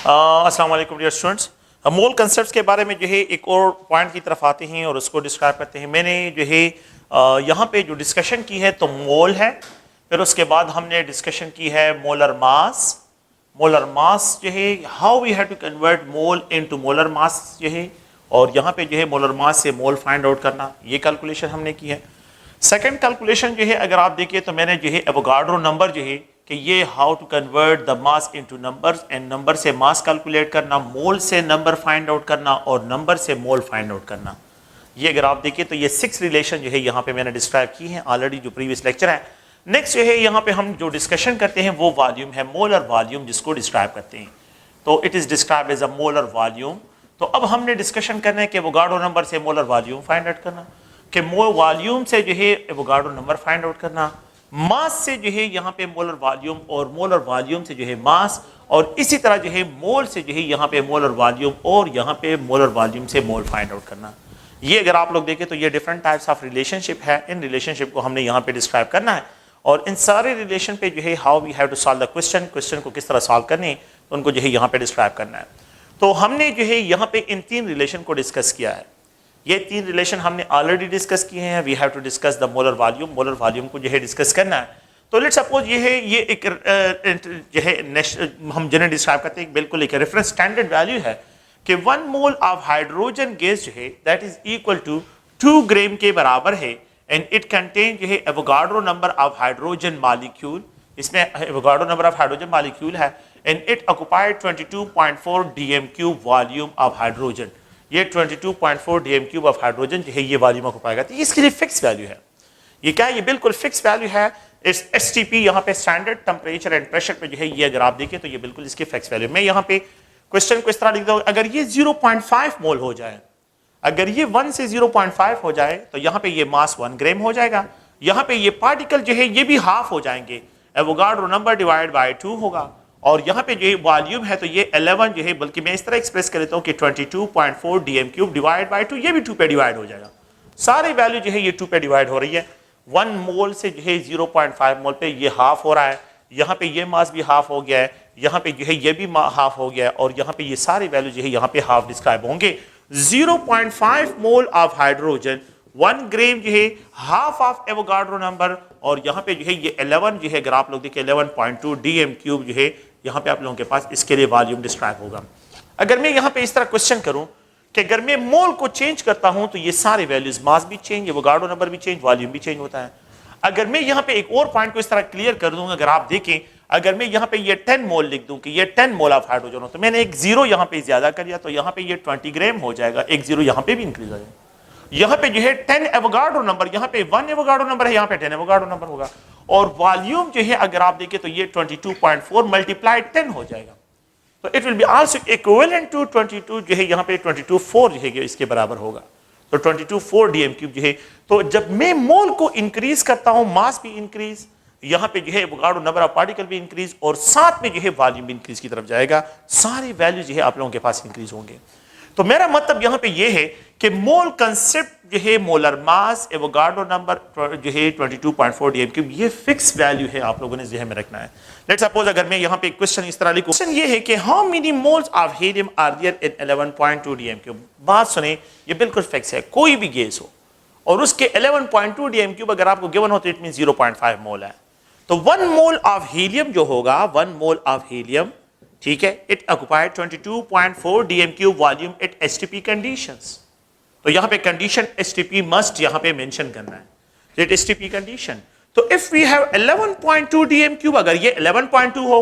अस्सलाम वालेकुम dear students. मोल concepts के बारे में जो है एक और पॉइंट की तरफ आते हैं और उसको डिस्क्राइब करते हैं। मैंने जो है यहाँ पे जो डिस्कशन की है तो मोल है, फिर उसके बाद हमने डिस्कशन की है मोलर मास। मोलर मास जो है how we have to convert mole into molar mass जो है, और यहाँ पे जो है मोलर मास से मोल फाइंड आउट करना, ये कैलकुलेशन हमने की है। सेकंड कैलकुलेशन जो है अगर आप देखिए तो मैंने जो है एवोगाड्रो नंबर जो है कि ये how to convert the mass into numbers, and number से मास कैलकुलेट करना, मोल से नंबर फाइंड आउट करना और नंबर से मोल फाइंड आउट करना। ये अगर आप देखिए तो ये 6 रिलेशन जो है यहाँ पे मैंने डिस्क्राइब की हैं ऑलरेडी जो प्रीवियस लेक्चर है। नेक्स्ट जो है यहाँ पे हम जो डिस्कशन करते हैं वो वॉल्यूम है, मोलर वॉल्यूम जिसको डिस्क्राइब करते हैं। तो it is describe as a molar volume. तो अब हमने डिस्कशन करना है कि एवोगाड्रो नंबर से मोलर वॉल्यूम फाइंड आउट करना, कि वॉल्यूम से जो है एवोगाड्रो नंबर फाइंड आउट करना, मास से जो है यहाँ पे मोलर वॉल्यूम, और मोलर वॉल्यूम से जो है मास, और इसी तरह जो है मोल से जो है यहाँ पे मोलर वॉल्यूम और यहाँ पे मोलर वॉल्यूम से मोल फाइंड आउट करना। ये अगर आप लोग देखें तो ये डिफरेंट टाइप्स ऑफ रिलेशनशिप है। इन रिलेशनशिप को हमने यहाँ पे डिस्क्राइब करना है, और इन सारे रिलेशन पे जो है how we have to solve the question को किस तरह सॉल्व करने तो उनको जो है यहाँ पे डिस्क्राइब करना है। तो हमने जो है यहाँ पे इन 3 रिलेशन को डिस्कस किया है। ये 3 रिलेशन हमने ऑलरेडी डिस्कस किए हैं। We have to discuss the molar volume. Molar volume को जो है डिस्कस करना है। तो लेट्स सपोज ये है, ये एक जो है हम जिन्हें डिस्क्राइब करते हैं बिल्कुल एक रेफरेंस स्टैंडर्ड वैल्यू है कि 1 मोल ऑफ हाइड्रोजन गैस जो है that is equal to 2 gram के बराबर है, एंड इट कंटेन जो है Avogadro number of hydrogen molecule. इसमें Avogadro number of hydrogen molecule है, and it occupied 22.4 dm³ volume of hydrogen. ये 22.4 dm³ ऑफ हाइड्रोजन जो है ये वॉल्यूम ऑक्युपाई करती है। इसके लिए फिक्स वैल्यू है। ये क्या है? ये बिल्कुल फिक्स वैल्यू है। इस STP यहाँ पे स्टैंडर्ड टेम्परेचर एंड प्रेशर पे जो है ये अगर आप देखें तो ये बिल्कुल इसकी फिक्स वैल्यू। मैं यहाँ पे क्वेश्चन को इस तरह लिख दूँ, अगर ये 0.5 मोल हो जाए, अगर ये 1 से 0.5 हो जाए तो यहाँ पे ये मास 1 ग्राम हो जाएगा। यहाँ पे ये पार्टिकल जो है ये भी हाफ हो जाएंगे, एवोगाड्रो नंबर डिवाइड बाय 2 होगा, और यहाँ पे जो वॉल्यूम है तो ये 11 जो है, बल्कि मैं इस तरह एक्सप्रेस कर लेता हूँ कि 22.4 dm³ डिवाइड बाय 2, ये भी 2 पे डिवाइड हो जाएगा। सारी वैल्यू जो है ये 2 पे डिवाइड हो रही है। 1 मोल से जो है 0.5 मोल पे ये हाफ हो रहा है, यहाँ पे ये मास भी हाफ हो गया है, यहाँ पे जो है ये भी हाफ हो गया है, और यहाँ पे ये सारी वैल्यू जो है यहाँ पे हाफ डिस्क्राइब होंगे। 0.5 मोल ऑफ हाइड्रोजन, 1 ग्राम जो है हाफ ऑफ एवोगाड्रो नंबर, और यहाँ पे जो है ये 11 जो है अगर आप लोग देखें 11.2 dm³ जो है यहाँ पे आप लोगों के पास इसके लिए वॉल्यूम डिस्क्राइब होगा। अगर मैं यहाँ पे इस तरह क्वेश्चन करूं कि अगर मैं मोल को चेंज करता हूं तो ये सारे वैल्यूज, मास भी चेंज, एवोगाड्रो नंबर भी चेंज, वॉल्यूम भी चेंज होता है। अगर मैं यहाँ पे एक और पॉइंट को इस तरह क्लियर कर दूंगा, अगर आप देखें, अगर मैं यहाँ पे ये 10 मोल लिख दूं कि ये 10 मोल ऑफ हाइड्रोजन हो, तो मैंने एक 0 यहाँ पे ज्यादा कर दिया तो यहाँ पे ये 20 ग्राम हो जाएगा, एक 0 यहाँ पे भी इंक्रीज हो जाएगा। यहाँ पे जो है 10 एवोगाड्रो नंबर, यहाँ पे 1 एवोगाड्रो नंबर है, यहाँ पे 10 एवोगाड्रो नंबर होगा, और वॉल्यूम जो है अगर आप देखें तो ये 22.4 मल्टीप्लाइड 10 हो जाएगा। तो it will be also equivalent to 22 जो है यहाँ पे 22.4 जो है इसके बराबर होगा। तो 22.4 dm³ जो है। तो जब मैं मोल को इंक्रीज करता हूँ, मास भी इंक्रीज, यहाँ पे जो है एवोगाड्रो नंबर ऑफ पार्टिकल भी इंक्रीज, और साथ में जो है वॉल्यूम भी इंक्रीज की तरफ जाएगा। सारी वैल्यू जो है आप लोगों के पास इंक्रीज होंगे। तो मेरा मतलब यहाँ पे ये है कि मोल कंसेप्ट जो है, मोलर मास, एवोगाड्रो नंबर जो है 22.4 dm³, ये फिक्स वैल्यू है, आप लोगों ने ज़हन में रखना है। लेट्स सपोज अगर मैं यहाँ पे क्वेश्चन इस तरह लिखूं, क्वेश्चन ये है कि how many moles of helium are there in 11.2 dm³। बात सुने, ये बिल्कुल फिक्स है, कोई भी गैस हो और उसके 11.2 dm³ अगर आपको गिवन हो तो इट मीन 0.5 मोल है। तो 1 मोल ऑफ हीलियम जो होगा, 1 मोल ऑफ हीलियम, ठीक है, it occupied 22.4 dm³ volume at STP conditions. तो यहाँ पे कंडीशन STP मस्ट यहाँ पे मेंशन करना है, एट STP कंडीशन। तो इफ वी हैव 11.2 dm³, अगर ये 11.2 हो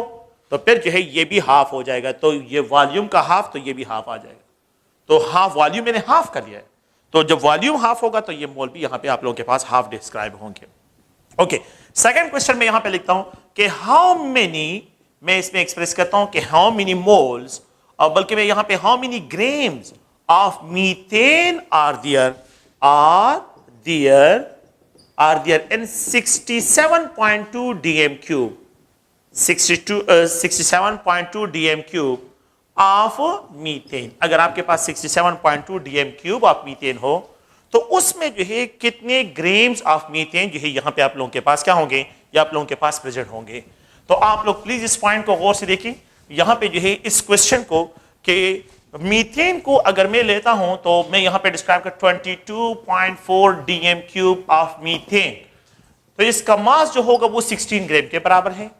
तो फिर जो है ये भी हाफ हो जाएगा, तो ये वॉल्यूम का हाफ, तो ये भी हाफ आ जाएगा। तो हाफ वॉल्यूम मैंने हाफ कर लिया है, तो जब वॉल्यूम हाफ होगा तो ये मोल भी यहाँ पे आप लोगों के पास हाफ डिस्क्राइब होंगे। ओके, सेकंड क्वेश्चन में यहाँ पे लिखता हूं कि हाउ मेनी, मैं इसमें एक्सप्रेस करता हूं कि हाउ मेनी मोल्स, और बल्कि मैं यहाँ पे how many grams of methane are there in 67.2 dm³, 67.2 dm³ of methane. अगर आपके पास 67.2 dm³ ऑफ मीथेन हो तो उसमें जो है कितने ग्राम्स ऑफ मीथेन जो है यहाँ पे आप लोगों के पास क्या होंगे, या आप लोगों के पास प्रेजेंट होंगे। तो आप लोग प्लीज इस पॉइंट को गौर से देखें। यहां पे जो है इस क्वेश्चन को कि मीथेन को अगर मैं लेता हूं तो मैं यहां पे डिस्क्राइब कर 22.4 डीएम क्यूब ऑफ मीथेन, तो इसका मास जो होगा वो 16 ग्राम के बराबर है।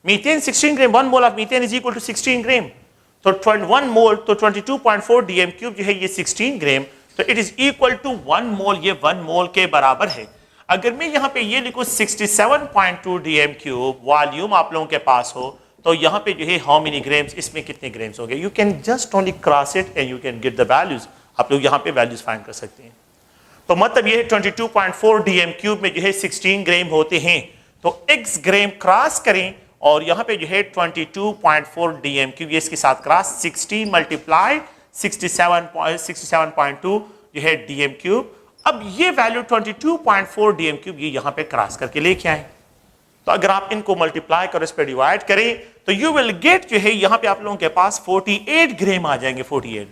Methane 16 gram, 1 mole of methane is equal to 16 gram, तो 1 मोल तो 22.4 डीएम क्यूब जो है ये 16 ग्राम, तो इट इज इक्वल टू 1 मोल, ये 1 मोल के बराबर है। अगर मैं यहां पे ये लिखूं 67.2 डीएम क्यूब वॉल्यूम आप लोगों के पास हो, तो यहां पे जो है हाउ मेनी ग्राम्स, इसमें कितने ग्राम्स हो गए, you can just only cross it and you can get the values, आप लोग यहां पे वैल्यूज फाइंड कर सकते हैं। तो मतलब ये 22.4 डीएम क्यूब में जो है 16 ग्राम होते हैं, तो x ग्राम क्रॉस करें और यहां पे जो है 22.4 डीएम क्यूब, ये इसके साथ क्रॉस 16 मल्टीप्लाई 67.2 जो है डीएम क्यूब। अब ये वैल्यू 22.4 डीएम क्यूब ये यहां पे क्रॉस करके लेके आए, तो अगर आप इनको मल्टीप्लाई करो, इस पे डिवाइड करें, तो यू विल गेट जो है यहां पे आप लोगों के पास 48 ग्राम आ जाएंगे, 48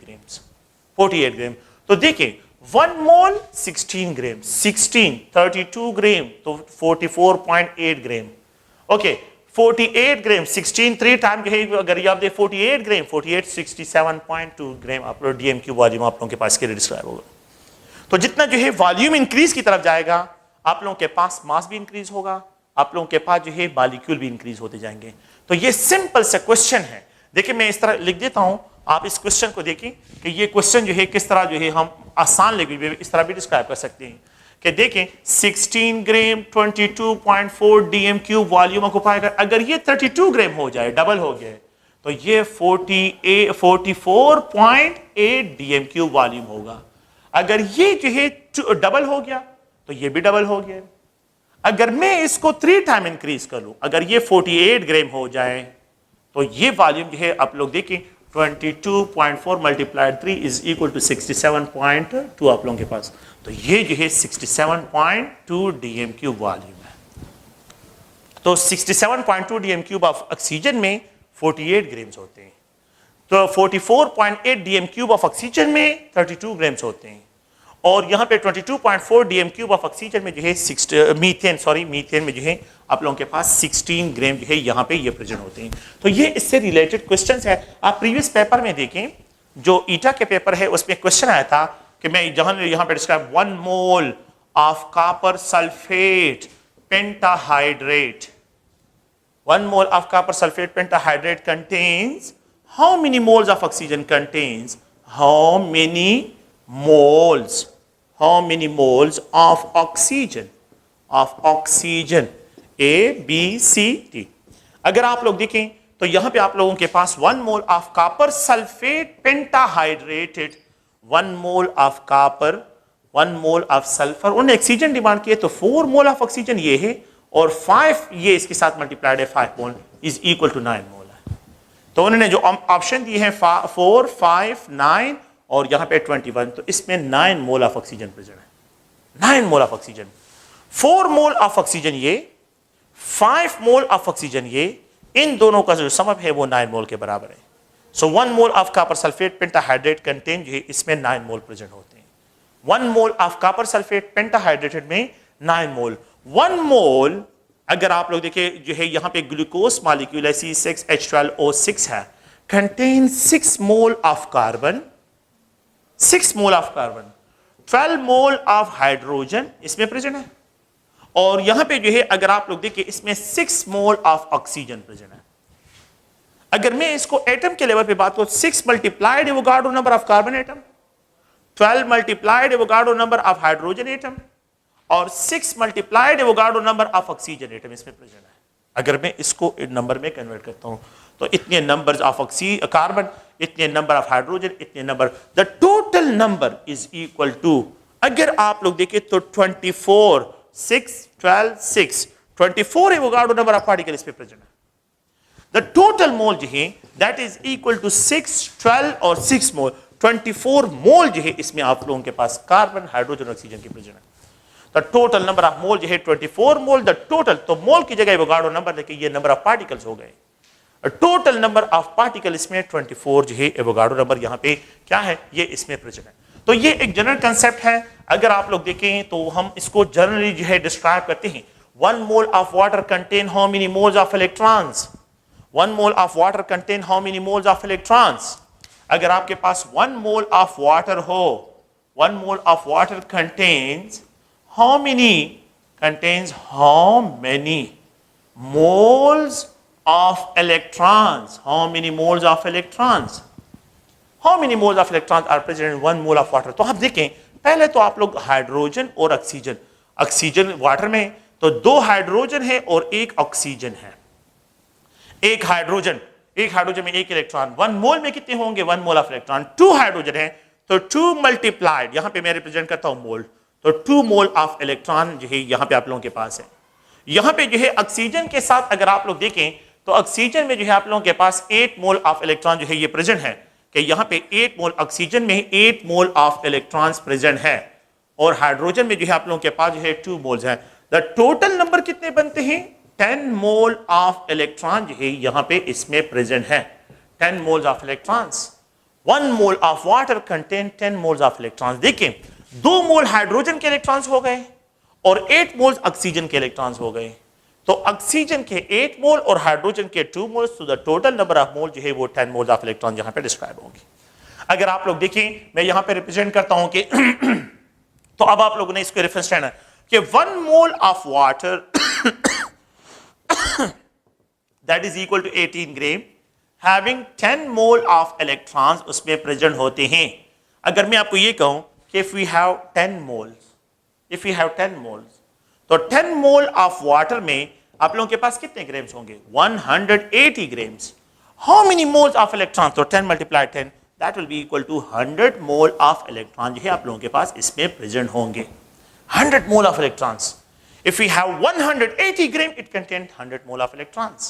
ग्राम। तो देखिए 1 मोल 16 ग्राम, 16 32 ग्राम, तो 44.8 ग्राम। ओके 48 ग्राम 16 3 टाइम जो है, अगर ये आप दे 48 ग्राम, 48 67.2 ग्राम आप लोग डीएम क्यूब वॉल्यूम आप लोगों के पास के डिस्क्राइब होगा। तो जितना जो है वॉल्यूम इंक्रीज की तरफ जाएगा, आप लोगों के पास मास भी इंक्रीज होगा, आप लोगों के पास जो है मॉलिक्यूल भी इंक्रीज होते जाएंगे। तो ये सिंपल सा क्वेश्चन है। देखिए मैं इस तरह लिख देता हूं, आप इस क्वेश्चन को देखिए कि ये क्वेश्चन जो है किस तरह जो है हम आसान लैंग्वेज में इस तरह भी डिस्क्राइब कर सकते हैं कि देखें 16 ग्राम 22.4 डीएम क्यूब वॉल्यूम ऑक्यूपाई कर, अगर ये 32 ग्राम हो जाए, डबल हो गया, तो ये 44.8 डीएम क्यूब वॉल्यूम होगा। अगर ये जो है डबल हो गया तो ये भी डबल हो गया। अगर मैं इसको 3 टाइम इंक्रीज कर लूं, अगर ये 48 ग्राम हो जाए, तो ये वॉल्यूम जो है आप लोग देखें 22.4 मल्टीप्लाइड 3 इज इक्वल टू 67.2 आप लोगों के पास, तो ये जो है 67.2 डीएम क्यूब वॉल्यूम है। तो 67.2 डीएम क्यूब ऑफ ऑक्सीजन में 48 ग्राम्स होते हैं, तो 44.8 डीएम क्यूब ऑफ ऑक्सीजन में 32 ग्राम्स होते हैं, और यहाँ पे 22.4 डीएम क्यूब ऑफ ऑक्सीजन में जो है मीथेन में जो है आप लोगों के पास 16 ग्राम जो है यहाँ पे ये प्रेजेंट होते हैं। तो ये इससे रिलेटेड क्वेश्चंस है। आप प्रीवियस पेपर में देखें, जो ईटा के पेपर है उसमें क्वेश्चन आया था कि मैं यहाँ पे describe 1 mole of copper sulphate pentahydrate, 1 mole of copper sulphate pentahydrate contains how many moles of oxygen contains, how many moles of oxygen A B C D। अगर आप लोग देखें तो यहां पे आप लोगों के पास 1 mole of copper sulphate pentahydrated, 1 mole of copper, 1 mole of sulphur, उन्होंने ऑक्सीजन डिमांड किए, तो 4 मोल ऑफ ऑक्सीजन ये है, और 5 ये इसके साथ मल्टीप्लाइड है, 5 मोल इज इक्वल टू 9 मोल। तो उन्होंने जो ऑप्शन दिए हैं 4 5 9 और यहां पे 21, तो इसमें 9 मोल ऑफ ऑक्सीजन प्रेजेंट है, 9 मोल of oxygen, 4 mole of oxygen ये, 5 मोल ऑफ ऑक्सीजन ये, इन दोनों का जो समअप है वो 9 मोल के बराबर है। सो 1 mole of copper sulphate pentahydrate contain जो है इसमें 9 मोल प्रेजेंट होते हैं। 1 मोल ऑफ कॉपर सल्फेट पेंटाहाइड्रेटेड में 9 मोल। 1 मोल अगर आप लोग देखें जो है यहाँ पे ग्लूकोज मॉलिक्यूल है C6H12O6 है, contain 6 mole of carbon, 6 mole of carbon, 12 mole of hydrogen इसमें प्रेजेंट है, और यहां पे जो है अगर आप लोग देखिए इसमें 6 मोल ऑफ ऑक्सीजन प्रेजेंट है। अगर मैं इसको एटम के लेवल पे बात करूं, 6 multiplied Avogadro number of carbon atom, 12 multiplied Avogadro number of hydrogen atom, और 6 multiplied Avogadro number of oxygen atom इसमें प्रेजेंट है। अगर मैं इसको नंबर में कन्वर्ट करता हूं तो इतने नंबर्स ऑफ कार्बन, इतने नंबर ऑफ हाइड्रोजन, इतने number, the total number is equal to, अगर आप लोग देखें तो 24 6 12 6 24 एवोगाड्रो नंबर ऑफ पार्टिकल इसमें प्रेजेंट है। द टोटल मोल जो है दैट इज इक्वल टू 6 12 और 6 मोल, 24 मोल जो है इसमें आप लोगों के पास कार्बन हाइड्रोजन ऑक्सीजन की प्रेजेंट है। The total number of mole जो है 24 मोल, द टोटल, तो मोल की जगह एवोगाड्रो नंबर लेके ये नंबर ऑफ पार्टिकल्स हो गए। टोटल नंबर ऑफ पार्टिकल इसमें 24 जो है एवोगाड्रो नंबर यहाँ पे क्या है ये इसमें प्रेजेंट है। तो ये एक जनरल कंसेप्ट है। अगर आप लोग देखें तो हम इसको जनरली जो है डिस्क्राइब करते हैं, 1 mole of water contain how many moles of electrons, 1 mole of water contain how many moles of electrons? अगर आपके पास 1 mole of water हो, 1 mole of water contains how many moles of electrons? How many moles of electrons? How many moles of electrons are present in 1 mole of water? तो आप देखें, पहले तो आप लोग हाइड्रोजन और ऑक्सीजन वाटर में तो 2 हाइड्रोजन है और 1 ऑक्सीजन है। एक हाइड्रोजन में 1 इलेक्ट्रॉन, 1 मोल में कितने होंगे? 1 मोल ऑफ इलेक्ट्रॉन। 2 हाइड्रोजन है तो 2 मल्टीप्लाइड, यहां पे मैं रिप्रेजेंट करता हूं मोल, तो 2 मोल ऑफ इलेक्ट्रॉन जो है यहां पे आप लोगों के पास है। यहां पे जो है ऑक्सीजन के साथ अगर आप लोग देखें तो ऑक्सीजन में जो है आप लोगों के पास 8 मोल ऑफ इलेक्ट्रॉन जो है ये प्रेजेंट है, कि यहां पे 8 मोल ऑक्सीजन में 8 मोल ऑफ इलेक्ट्रॉन्स प्रेजेंट है, और हाइड्रोजन में जो है आप लोगों के पास जो है 2 मोल्स है। द टोटल नंबर कितने बनते हैं? 10 मोल ऑफ इलेक्ट्रॉन जो है यहां पे इसमें प्रेजेंट है। 10 moles of electrons. 1 mole of water contain 10 moles of electrons. देखिए 2 मोल हाइड्रोजन के इलेक्ट्रॉन्स हो गए और 8 मोल्स ऑक्सीजन के इलेक्ट्रॉन्स हो गए, तो ऑक्सीजन के 8 मोल और हाइड्रोजन के 2 मोल्स, तो the total number of mole जो है वो 10 मोल्स ऑफ इलेक्ट्रॉन यहां पे डिस्क्राइब होंगे। अगर आप लोग देखें, मैं यहां पे रिप्रेजेंट करता हूं कि तो अब आप लोगों ने इसको रेफरेंस लेना कि 1 mole of water that is equal to 18 gram having 10 mole of electrons उसमें प्रेजेंट होते हैं। अगर मैं आपको ये कहूं कि if we have 10 moles, तो 10 मोल ऑफ वाटर में आप लोगों के पास कितने ग्राम्स होंगे? 180 grams. How many moles of electron? तो 10 multiply 10 that will be equal to 100 mole of electron जो है आप लोगों के पास इसमें प्रेजेंट होंगे। 100 mole of electrons. If we have 180 gram, it contains 100 mole of electrons.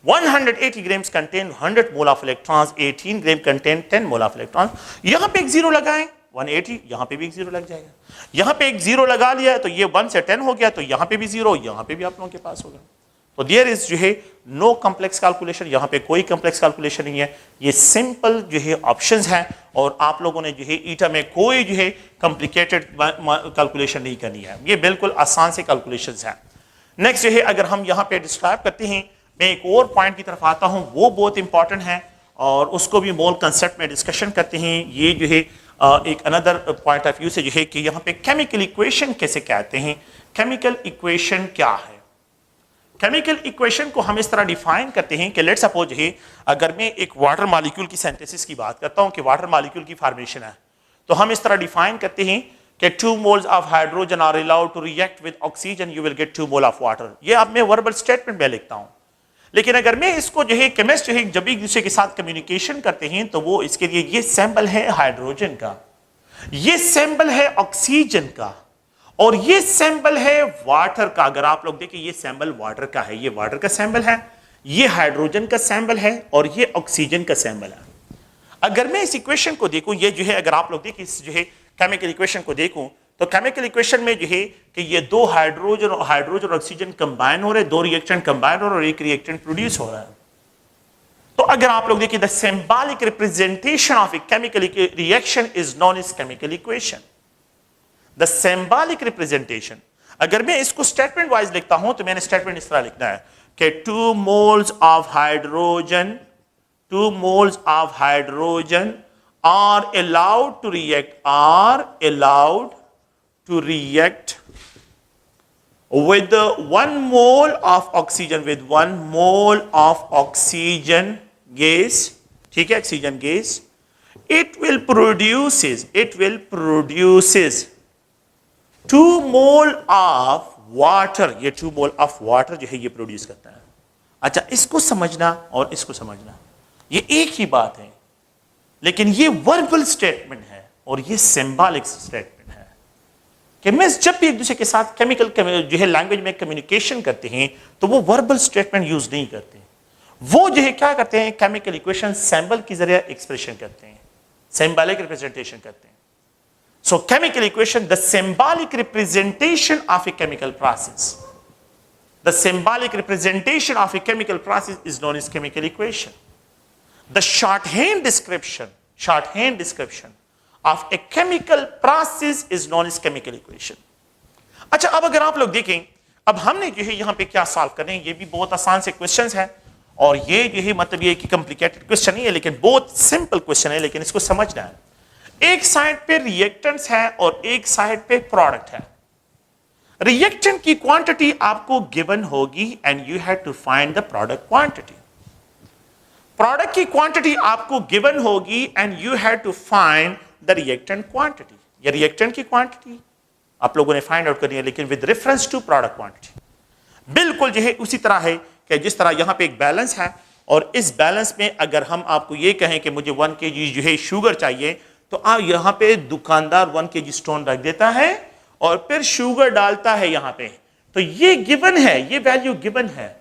180 grams contain 100 mole of electrons. 18 gram contain 10 mole of electrons. यहां पे एक जीरो लगाएं, 180, यहां पे भी एक जीरो लग जाएगा। यहां पे एक जीरो लगा लिया तो ये 1 से 10 हो गया, तो यहां पे भी जीरो, यहां पे भी आप लोगों के पास होगा। तो देयर इज जो है नो कॉम्प्लेक्स कैलकुलेशन, यहां पे कोई कॉम्प्लेक्स कैलकुलेशन नहीं है, ये सिंपल जो है ऑप्शंस हैं, और आप लोगों ने जो है ईटा में कोई जो है कॉम्प्लिकेटेड कैलकुलेशन नहीं करनी है, ये बिल्कुल आसान से कैलकुलेशंस हैं। नेक्स्ट जो है अगर हम यहाँ पे डिस्क्राइब करते हैं, मैं एक और पॉइंट की तरफ आता हूँ, वो बहुत इंपॉर्टेंट है और उसको भी मोल कंसेप्ट में डिस्कशन करते हैं। ये जो है एक अनदर पॉइंट ऑफ व्यू से जो है कि यहाँ पे केमिकल इक्वेशन कैसे कहते हैं, केमिकल इक्वेशन क्या है। केमिकल इक्वेशन को हम इस तरह डिफाइन करते हैं कि लेट्स सपोज है अगर मैं एक वाटर मॉलिक्यूल की सिंथेसिस की बात करता हूं कि वाटर मॉलिक्यूल की फॉर्मेशन है, तो हम इस तरह डिफाइन करते हैं कि 2 moles of hydrogen are allowed to react with oxygen, you will get 2 mole of water. ये अब मैं वर्बल स्टेटमेंट में लिखता हूं, लेकिन अगर मैं इसको जो है केमिस्ट जो है जब एक दूसरे के साथ कम्युनिकेशन करते हैं तो वो इसके लिए ये सैंपल है हाइड्रोजन का, ये सैंपल है ऑक्सीजन का, और ये सैंपल है वाटर का। अगर आप लोग देखें ये सैंपल वाटर का है, ये वाटर का सैंपल है, ये हाइड्रोजन का सैंपल है, और ये ऑक्सीजन का सैंपल है। अगर मैं इस इक्वेशन को देखूं, ये जो है अगर आप लोग देखें इस जो है केमिकल इक्वेशन को देखूं, तो केमिकल इक्वेशन में जो है कि ये 2 हाइड्रोजन और ऑक्सीजन कंबाइन हो रहे हैं, 2 रिएक्शन कंबाइन हो रहे हैं और एक रिएक्टेंट प्रोड्यूस हो रहा है। तो अगर आप लोग देखिए the symbolic representation of a chemical reaction is known as chemical equation. The symbolic representation, अगर मैं इसको स्टेटमेंट वाइज लिखता हूं तो मैंने स्टेटमेंट इस तरह लिखना है कि 2 moles of hydrogen are allowed to react with 1 mole of oxygen, with 1 mole of oxygen gas, ठीक है, oxygen gas, it will produces 2 mole of water, ये 2 मोल ऑफ वाटर जो है ये प्रोड्यूस करता है। अच्छा, इसको समझना और इसको समझना ये एक ही बात है, लेकिन ये वर्बल स्टेटमेंट है और ये सिंबॉलिक स्टेटमेंट है। केमिस्ट जब भी एक दूसरे के साथ केमिकल जो है लैंग्वेज में कम्युनिकेशन करते हैं तो वो वर्बल स्टेटमेंट यूज नहीं करते, वो जो है क्या करते हैं, केमिकल इक्वेशन सिंबल के जरिए एक्सप्रेशन करते हैं, सिंबॉलिक रिप्रेजेंटेशन करते हैं। So chemical equation, the symbolic representation of a chemical process. The symbolic representation of a chemical process is known as chemical equation. The shorthand description of a chemical process is known as chemical equation. अच्छा, अब अगर आप लोग देखें, अब हमने जो है यहाँ पे क्या सॉल्व करने हैं, ये भी बहुत आसान से क्वेश्चंस है और ये जो है मतलब ये कि कॉम्प्लिकेटेड क्वेश्चन नहीं है, लेकिन बहुत सिंपल क्वेश्चन है, लेकिन इसको समझना है। एक साइड पे रिएक्टेंट्स है और एक साइड पे प्रोडक्ट है। रिएक्टेंट की क्वांटिटी आपको गिवन होगी and you have to find the product quantity. Product की क्वांटिटी आपको गिवन होगी and you have to find the reactant quantity. ये रिएक्टेंट की क्वांटिटी आप लोगों ने फाइंड आउट करनी है, लेकिन with reference to product quantity. बिल्कुल जो है उसी तरह है कि जिस तरह यहां पे एक बैलेंस है, और इस बैलेंस में अगर हम आपको ये कहें कि मुझे 1 kg जो है शुगर चाहिए, तो आप यहां पे दुकानदार 1 kg स्टोन रख देता है और फिर शुगर डालता है यहां पे, तो ये गिवन है, ये वैल्यू गिवन है,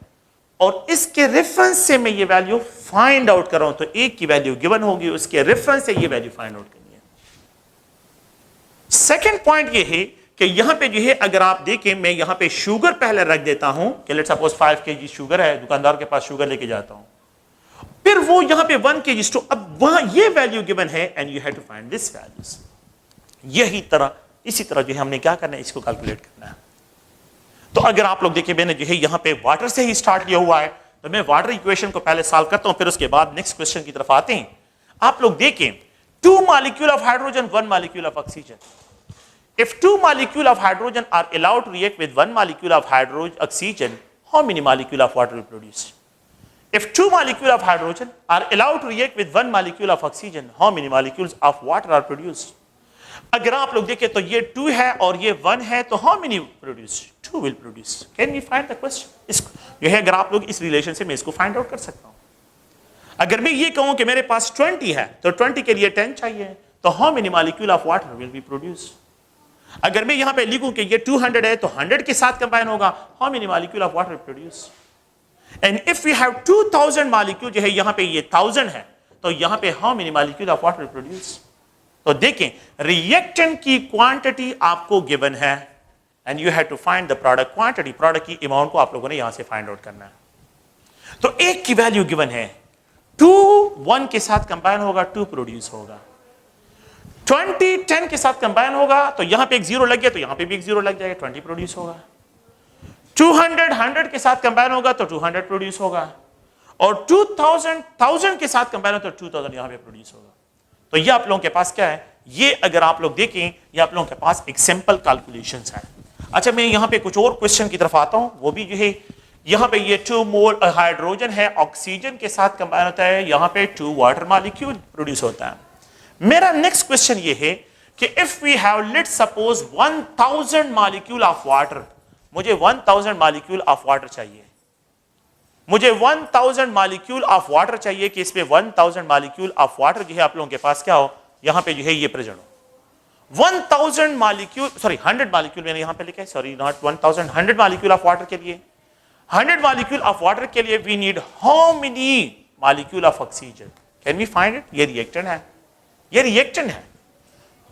और इसके रेफरेंस से मैं ये वैल्यू फाइंड आउट कर रहा हूं। तो एक की वैल्यू गिवन होगी, उसके रेफरेंस से ये वैल्यू फाइंड आउट करनी है। सेकंड पॉइंट ये है कि यहां पे जो है अगर आप देखें, मैं यहां पे शुगर पहले रख देता हूं कि लेट्स सपोज 5 kg शुगर है, दुकानदार के पास शुगर लेके जाता हूं, फिर वो यहां पे 1 kg स्टोन, अब वहां ये वैल्यू गिवन है and you have to find this values. यही तरह इसी तरह जो है हमने क्या करना है, इसको कैलकुलेट करना है। तो अगर आप लोग देखिए, मैंने जो है यहां पे वाटर से ही स्टार्ट किया हुआ है, तो मैं वाटर इक्वेशन को पहले सॉल्व करता हूं, फिर उसके बाद नेक्स्ट क्वेश्चन की तरफ आते हैं। आप लोग देखें, 2 molecule of hydrogen, 1 molecule of oxygen. If 2 molecule of hydrogen are allowed to react with 1 molecule of oxygen, how many molecule of water will produce? If 2 molecule of hydrogen are allowed to react with 1 molecule of oxygen, how many molecules of water are produced? अगर आप लोग देखें तो ये 2 है और ये 1 है, तो how many produce? 2 will produce. Can we find the question? इसको ये है, अगर आप लोग इस रिलेशन से मैं इसको फाइंड आउट कर सकता हूं। अगर मैं ये कहूं कि मेरे पास 20 है, तो 20 के लिए 10 चाहिए, तो how many molecule of water will be produced? अगर मैं यहां पे लिखूं कि ये 200 है, तो 100 के साथ कंबाइन होगा, how many molecule of water produce? And if we have 2000 molecule, जो है यहां पे ये 1000 है, तो यहां पे how many molecule of water produce? तो देखें, रिएक्टेंट की क्वांटिटी आपको गिवन है and you have to find the product quantity. Product की अमाउंट को आप लोगों ने यहां से फाइंड आउट करना है। तो एक की वैल्यू गिवन है, 2 1 के साथ कंबाइन होगा, 2 प्रोड्यूस होगा। 20 10 के साथ कंबाइन होगा, तो यहां पे एक 0 लग गया, तो यहां पे भी एक 0 लग जाएगा, 20 प्रोड्यूस होगा। 200 100 के साथ कंबाइन होगा, तो 200 प्रोड्यूस होगा, और 2000 1000 के साथ कंबाइन होगा, तो 2000 यहां पे प्रोड्यूस होगा। तो ये आप लोगों के पास क्या है, ये अगर आप लोग देखें, ये आप लोगों के पास एक सिंपल कैलकुलेशंस है। अच्छा, मैं यहां पे कुछ और क्वेश्चन की तरफ आता हूं, वो भी जो है यहां पे ये 2 मोल हाइड्रोजन है, ऑक्सीजन के साथ कंबाइन होता है, यहां पे 2 वाटर मॉलिक्यूल प्रोड्यूस होता है। मेरा नेक्स्ट क्वेश्चन ये है कि if we have let's suppose 1000 molecule of water, मुझे 1000 मॉलिक्यूल ऑफ वाटर चाहिए, मुझे 1000 मॉलिक्यूल ऑफ वाटर चाहिए कि इसमें 1000 मॉलिक्यूल ऑफ वाटर जो है आप लोगों के पास क्या हो, यहां पे जो है ये प्रेजेंट हो। 1000 मॉलिक्यूल, सॉरी 100 मॉलिक्यूल मैंने यहां पे लिखा है, sorry not 1000, 100 molecule of water के लिए, 100 मॉलिक्यूल ऑफ वाटर के लिए we need how many molecule of oxygen? Can we find it? ये रिएक्टेंट है, ये रिएक्टेंट है।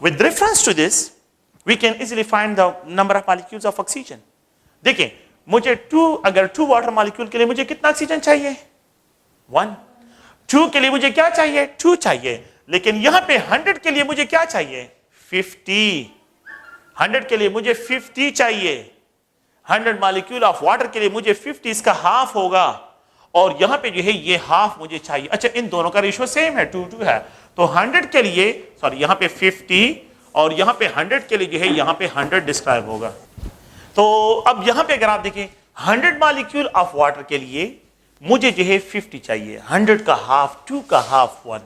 With reference to this, we can easily find the number of molecules of oxygen. देखिए, मुझे 2, अगर 2 वाटर मॉलिक्यूल के लिए मुझे कितना ऑक्सीजन चाहिए? 1। 2 के लिए मुझे क्या चाहिए? 2 चाहिए। लेकिन यहां पे 100 के लिए मुझे क्या चाहिए? 50। 100 के लिए मुझे 50 चाहिए। 100 मॉलिक्यूल ऑफ वाटर के लिए मुझे 50, इसका हाफ होगा, और यहां पे जो है ये हाफ मुझे चाहिए। अच्छा, इन दोनों का रेशियो सेम है, 2-2 है, तो 100 के लिए, सॉरी यहां पे 50 और यहां पे 100 के लिए जो है यहां पे 100 डिस्क्राइब होगा। तो अब यहां पे अगर आप देखें, 100 मॉलिक्यूल ऑफ वाटर के लिए मुझे जो है 50 चाहिए, 100 का हाफ 2 का हाफ 1,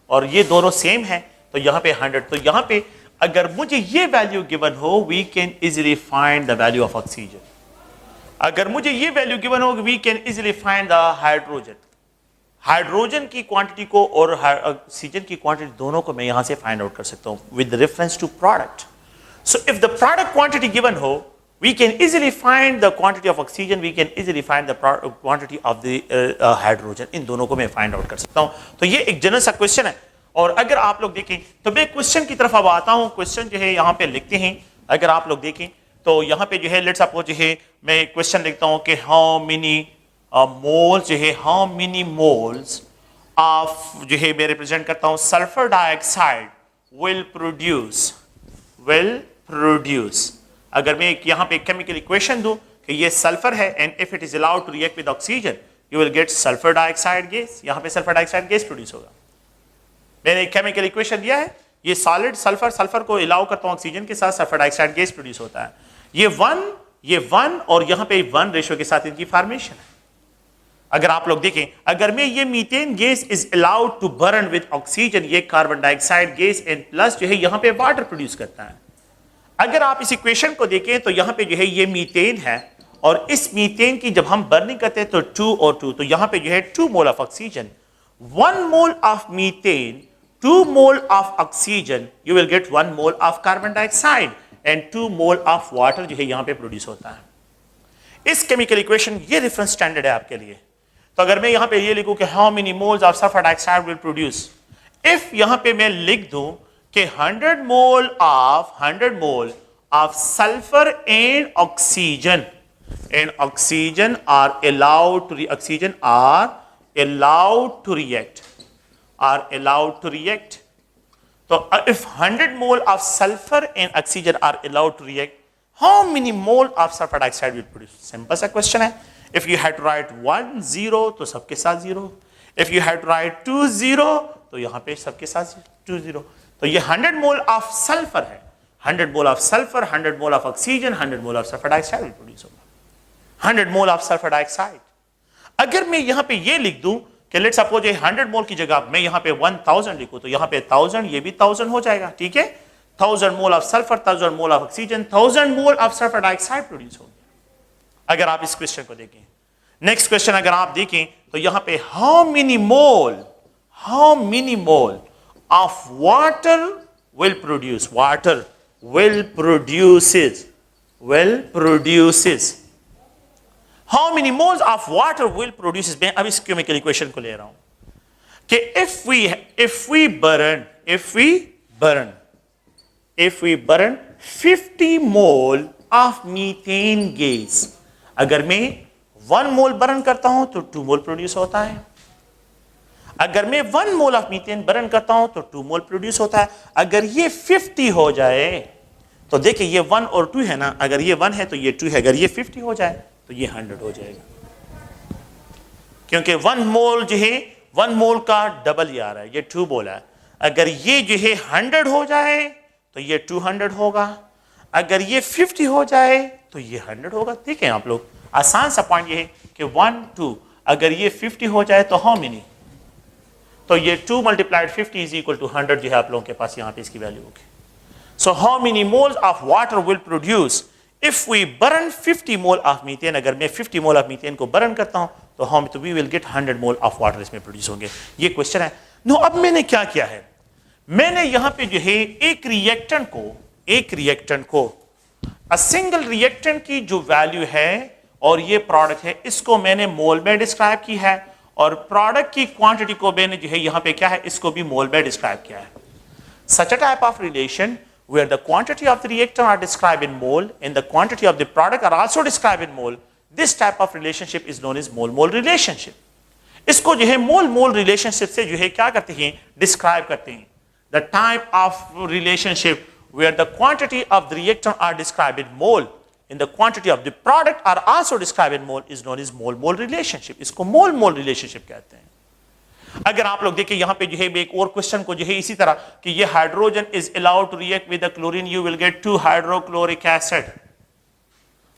और ये दोनों सेम है, तो यहां पे 100। तो यहां पे अगर मुझे ये वैल्यू गिवन हो, we can easily find the value of oxygen. अगर मुझे ये वैल्यू गिवन हो, we can easily find the hydrogen. Hydrogen की क्वांटिटी को और ऑक्सीजन की क्वांटिटी दोनों को मैं यहां से फाइंड आउट कर सकता हूं with reference to product. So if the product quantity given हो, we can easily find the quantity of oxygen, we can easily find the quantity of the hydrogen. इन दोनों को मैं फाइंड आउट कर सकता हूं। तो ये एक जनरल सा क्वेश्चन है, और अगर आप लोग देखें तो मैं क्वेश्चन की तरफ अब आता हूं। क्वेश्चन जो है यहां पे लिखते हैं, अगर आप लोग देखें तो यहां पे जो है लेट्स सपोज जो है मैं क्वेश्चन लिखता हूं कि हाउ मेनी मोल्स जो है, हाउ मेनी मोल्स ऑफ जो है मैं रिप्रेजेंट करता हूं सल्फर डाइऑक्साइड विल प्रोड्यूस। अगर मैं यहां पे केमिकल इक्वेशन दूं कि ये सल्फर है and if it is allowed to react with oxygen, you will get sulphur dioxide gas, यहां पे सल्फर डाइऑक्साइड गैस प्रोड्यूस होगा। मैंने एक केमिकल इक्वेशन दिया है, ये सॉलिड सल्फर, सल्फर को अलाउ करता हूं ऑक्सीजन के साथ, सल्फर डाइऑक्साइड गैस प्रोड्यूस होता है। ये वन और यहां पे 1 रेशियो के साथ इनकी फॉर्मेशन है। अगर आप लोग देखें, अगर मैं ये methane gas is allowed to burn with oxygen, ये carbon dioxide gas and plus जो है यहां पे वाटर प्रोड्यूस करता है। अगर आप इस इक्वेशन को देखें तो यहां पे जो है ये मीथेन है और इस मीथेन की जब हम बर्निंग करते हैं तो 2 और 2, तो यहां पे जो है 2 mole of oxygen, 1 mole of methane, 2 mole of oxygen, you will gate 1 mole of carbon dioxide and 2 mole of water जो है यहां पे प्रोड्यूस होता है। इस केमिकल इक्वेशन ये रेफरेंस स्टैंडर्ड है आपके लिए। तो अगर मैं यहां पे ये लिखूं कि how many moles of sulphur dioxide will produce, if यहां पे मैं लिख दूं कि 100 mole of sulphur and oxygen are allowed to react. So if 100 mole of sulfur and oxygen are allowed to react, how many mole of sulfur dioxide will produce? Simple सा question है। If you had to write 1 0 तो सबके साथ 0, if you had to write 2 0 तो यहां पे सबके साथ 2 0। तो ये 100 मोल ऑफ सल्फर है, 100 mole of sulphur, 100 mole of oxygen, 100 mole of sulphur dioxide will produce होगा, 100 मोल ऑफ सल्फर डाइऑक्साइड। अगर मैं यहां पे ये लिख दूं कि लेट्स सपोज 100 मोल की जगह मैं यहां पे 1000 लिखूं, तो यहां पे 1000, ये भी 1000 हो जाएगा, ठीक है। 1000 मोल of sulphur, 1000 mole of oxygen, 1000 mole of sulphur dioxide produce हो गया। अगर आप इस क्वेश्चन को देखें, नेक्स्ट क्वेश्चन अगर आप देखें तो यहां पे how many mole of water will produces, how many moles of water will produces. मैं अब इस केमिकल इक्वेशन को ले रहा हूं कि if we burn 50 mole of methane gas, अगर मैं 1 मोल बर्न करता हूं तो 2 मोल प्रोड्यूस होता है। अगर मैं 1 मोल ऑफ मीथेन बर्न करता हूं तो 2 मोल प्रोड्यूस होता है। अगर ये 50 हो जाए तो देखिए ये 1 और 2 है ना, अगर ये 1 है तो ये 2 है, अगर ये 50 हो जाए तो ये 100 हो जाएगा, क्योंकि 1 मोल जो है 1 मोल का डबल ये आ रहा है, ये 2 मोल है। अगर ये जो है 100 हो जाए तो ये 200 होगा, अगर ये 50 हो जाए तो ये 100 होगा। ठीक है आप लोग, आसान सा पॉइंट ये है कि 1 2, अगर ये 50 हो जाए तो हाउ मेनी, तो ये 2 मल्टीप्लाइड 50 इज इक्वल टू 100 जो है आप लोगों के पास यहाँ पे इसकी वैल्यू होगी। So how many moles of water will produce if we burn 50 mole of methane. अगर मैं 50 मोल ऑफ मीथेन को बर्न करता हूं तो हम तो we will get 100 mole of water इसमें प्रोड्यूस होंगे। ये क्वेश्चन है। नो, अब मैंने क्या किया है, मैंने यहां पे जो है एक रिएक्टेंट को सिंगल रिएक्टेंट की जो वैल्यू है और ये प्रोडक्ट है, इसको मैंने मोल में डिस्क्राइब की है, और प्रोडक्ट की क्वांटिटी को मैंने जो है यहां पे क्या है, इसको भी मोल में डिस्क्राइब किया है। Such a type of relation where the quantity of the reactant are described in mole and the quantity of the product are also described in mole, this type of relationship is known as mole-mole relationship. इसको जो है mole-mole relationship से जो है क्या करते हैं, describe करते हैं। The type of relationship where the quantity of the reactant are described in mole and the quantity of the product are also described in mole is known as mole-mole relationship. इसको mole-mole relationship कहते हैं। अगर आप लोग देखिए यहां पे जो है एक और क्वेश्चन को जो है इसी तरह कि ये hydrogen is allowed to react with the chlorine, you will get 2 hydrochloric acid.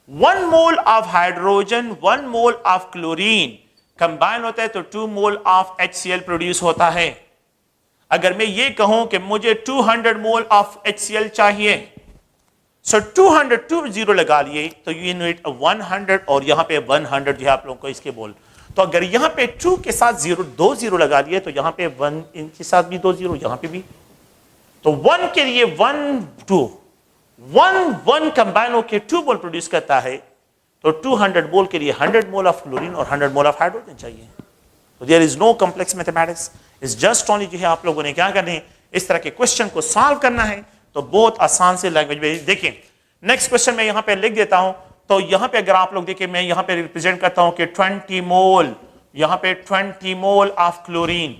1 mole of hydrogen 1 mole of chlorine combine होता है तो 2 मोल ऑफ HCl प्रोड्यूस होता है। अगर मैं ये कहूं कि मुझे 200 मोल ऑफ HCl चाहिए, सो 200 20 लगा लिए तो यू नीड 100 और यहां पे 100 जो है आप लोगों को इसके बोल। तो अगर यहां पे 2 के साथ 2 0 लगा दिए तो यहां पे 1 इनके साथ भी 2 0, यहां पे भी, तो 1 के लिए 1 2 1 कंबाइन होकर 2 मोल प्रोड्यूस करता है, तो 200 मोल के लिए 100 मोल ऑफ क्लोरीन और 100 मोल ऑफ हाइड्रोजन चाहिए। तो there is no complex mathematics, is just only जो है आप लोगों ने क्या करना है, इस तरह के क्वेश्चन को सॉल्व करना है। तो बहुत आसान से लैंग्वेज में देखिए। नेक्स्ट क्वेश्चन मैं यहां पे लिख देता हूं, तो यहां पे अगर आप लोग देखिए मैं यहां पे रिप्रेजेंट करता हूं कि 20 मोल, यहां पे 20 मोल ऑफ क्लोरीन,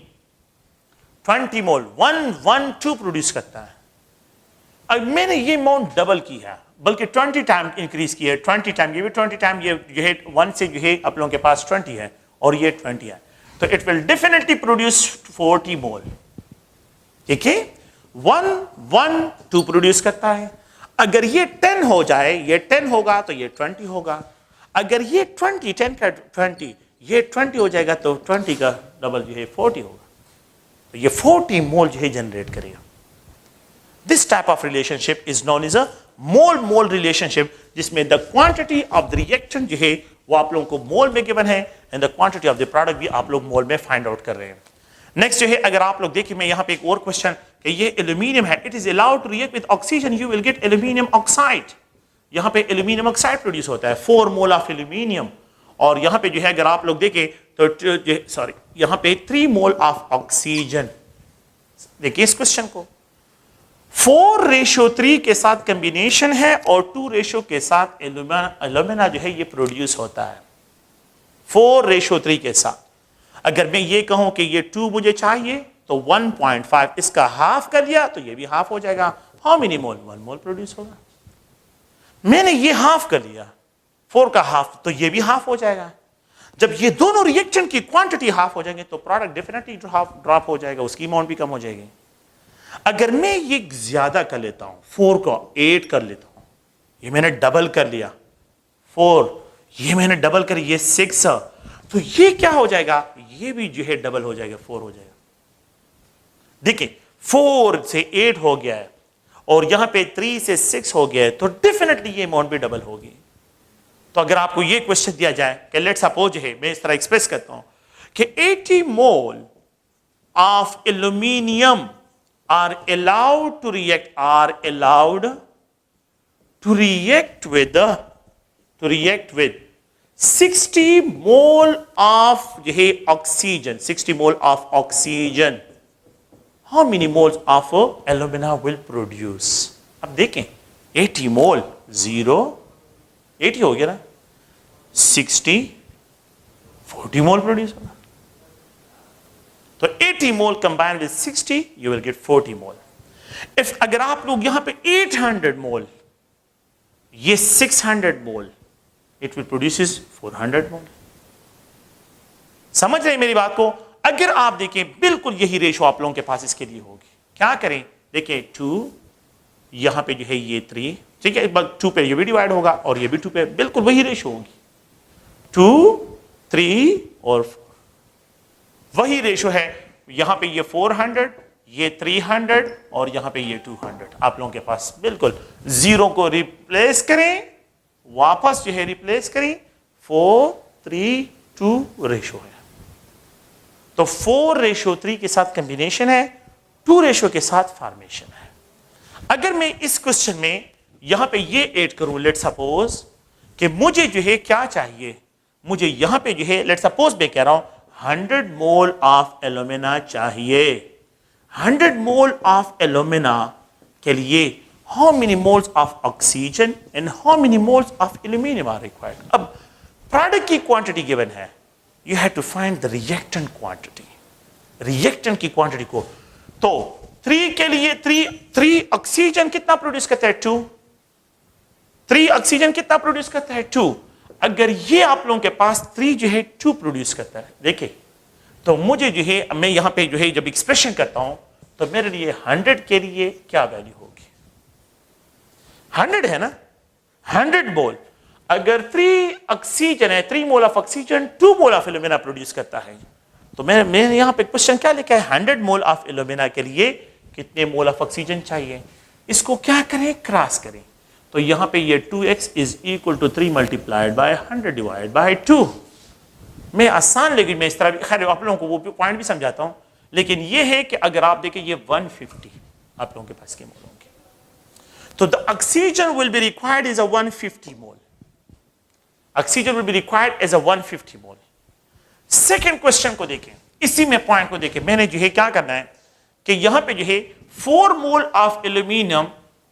20 मोल 112 प्रोड्यूस करता है। अब मैंने ये अमाउंट डबल की है, बल्कि 20 टाइम इंक्रीज की है, 20 टाइम, ये भी 20 टाइम, ये जो है 1 से जो है आप लोगों के पास 20 है और ये 20 है, तो इट विल डेफिनेटली प्रोड्यूस 40 मोल। ठीक है, 1 1 2 प्रोड्यूस करता है। अगर ये 10 हो जाए, ये 10 होगा तो ये 20 होगा। अगर ये 20 10 का 20 ये 20 हो जाएगा तो 20 का डबल जो है 40 होगा, तो ये 40 मोल जो है जनरेट करेगा। This type of relationship is known as a mole mole relationship, जिसमें the quantity of the reactant जो है वो आप लोगों को मोल में गिवन है and the quantity of the product भी आप लोग मोल में फाइंड आउट कर रहे हैं। नेक्स्ट जो है, अगर आप लोग देखिए, मैं यहां पे एक और क्वेश्चन कि ये एल्यूमिनियम है, it is allowed to react with oxygen, you will get aluminium oxide. यहां पे एल्यूमिनियम ऑक्साइड प्रोड्यूस होता है, 4 मोल ऑफ एल्यूमिनियम। और यहां पे जो है अगर आप लोग देखें तो सॉरी यहां पे 3 मोल ऑफ ऑक्सीजन। देखिए इस क्वेश्चन को, 4:3 के साथ कॉम्बिनेशन है और 2 के साथ एल्यूमिना जो है ये प्रोड्यूस होता है 4:3 के साथ। अगर मैं ये कहूं कि ये 2 मुझे चाहिए तो 1.5 इसका हाफ कर लिया तो ये भी हाफ हो जाएगा। How many mole? 1 mole produce होगा। मैंने ये हाफ कर लिया, 4 का हाफ, तो ये भी हाफ हो जाएगा। जब ये दोनों रिएक्शन की क्वांटिटी हाफ हो जाएंगे तो प्रोडक्ट डेफिनेटली ड्रॉप हो जाएगा, उसकी अमाउंट भी कम हो जाएगी। अगर मैं ये ज्यादा कर लेता हूं, 4 को 8 कर लेता हूं, ये मैंने डबल कर लिया 4, ये मैंने डबल कर, ये 6, तो ये क्या हो जाएगा? ये भी जो है डबल हो जाएगा, 4 हो जाएगा। देखिए 4 से 8 हो गया है और यहां पे 3 से 6 हो गया है, तो डेफिनेटली ये अमाउंट भी डबल होगी। तो अगर आपको ये क्वेश्चन दिया जाए कि लेट सपोज है, मैं इस तरह एक्सप्रेस करता हूं कि 80 mole of aluminium are allowed to react with 60 mole of oxygen, 60 mole of oxygen, how many moles of alumina will produce? अब देखें 80 मोल 0 80 हो गया ना, 60 40 मोल प्रोड्यूस होगा। तो 80 mole combine with 60 you will get 40 mole. If अगर आप लोग यहां पे 800 मोल, ये 600 mole, it will produce 400 mole. समझ रहे हैं मेरी बात को? अगर आप देखें बिल्कुल यही रेशो आप लोगों के पास इसके लिए होगी। क्या करें? देखिए 2 यहां पे जो है ये 3, ठीक है, 2 पे ये भी डिवाइड होगा और ये भी 2 पे, बिल्कुल वही रेशो होगी, 2 3 और 4 वही रेशो है। यहां पे ये 400, ये 300 और यहां पे ये 200 आप लोगों के पास। बिल्कुल 0 को रिप्लेस करें, वापस जो है रिप्लेस करें, 4:3:2 रेशो है। तो 4:3 के साथ कॉम्बिनेशन है, 2 के साथ फॉर्मेशन है। अगर मैं इस क्वेश्चन में यहां पे ये ऐड करूं, लेट सपोज कि मुझे जो है क्या चाहिए, मुझे यहां पे जो है लेट सपोज मैं कह रहा हूं 100 मोल ऑफ एल्यूमिना चाहिए। 100 मोल ऑफ एल्यूमिना के लिए how many moles of oxygen and how many moles of aluminium are required. अब प्रोडक्ट की क्वांटिटी गिवन है, you have to find the reactant quantity, reactant की क्वांटिटी को। तो 3 के लिए 3 ऑक्सीजन कितना प्रोड्यूस करता है? 2। 3 ऑक्सीजन कितना प्रोड्यूस करता है? 2। अगर ये आप लोगों के पास 3 जो है 2 प्रोड्यूस करता है, देखिए, तो मुझे जो है मैं यहां पे जो है जब एक्सप्रेशन करता हूं तो मेरे लिए 100 के लिए क्या वैल्यू होगी? 100 है ना, 100 मोल। अगर 3 ऑक्सीजन है, 3 मोल of oxygen 2 mole of alumina produce करता है, तो मैंने यहां पे क्वेश्चन क्या लिखा है? 100 मोल ऑफ एल्यूमिना के लिए कितने मोल ऑफ ऑक्सीजन चाहिए? इसको क्या करें? क्रॉस करें। तो यहां पे ये 2x is equal to 3 multiplied by 100 divide by 2। मैं आसान, लेकिन मैं इस तरह खैर आप लोगों को वो पॉइंट भी समझाता हूं, लेकिन ये है कि अगर आप देखें ये 150 आप लोगों के पास के मोल होंगे, तो the oxygen will be required is a 150 mole. Oxygen will be required as a 150 mole. Second question को देखें, इसी में पॉइंट को देखें, मैंने जो है क्या करना है कि यहां पे जो है 4 मोल ऑफ एल्यूमिनियम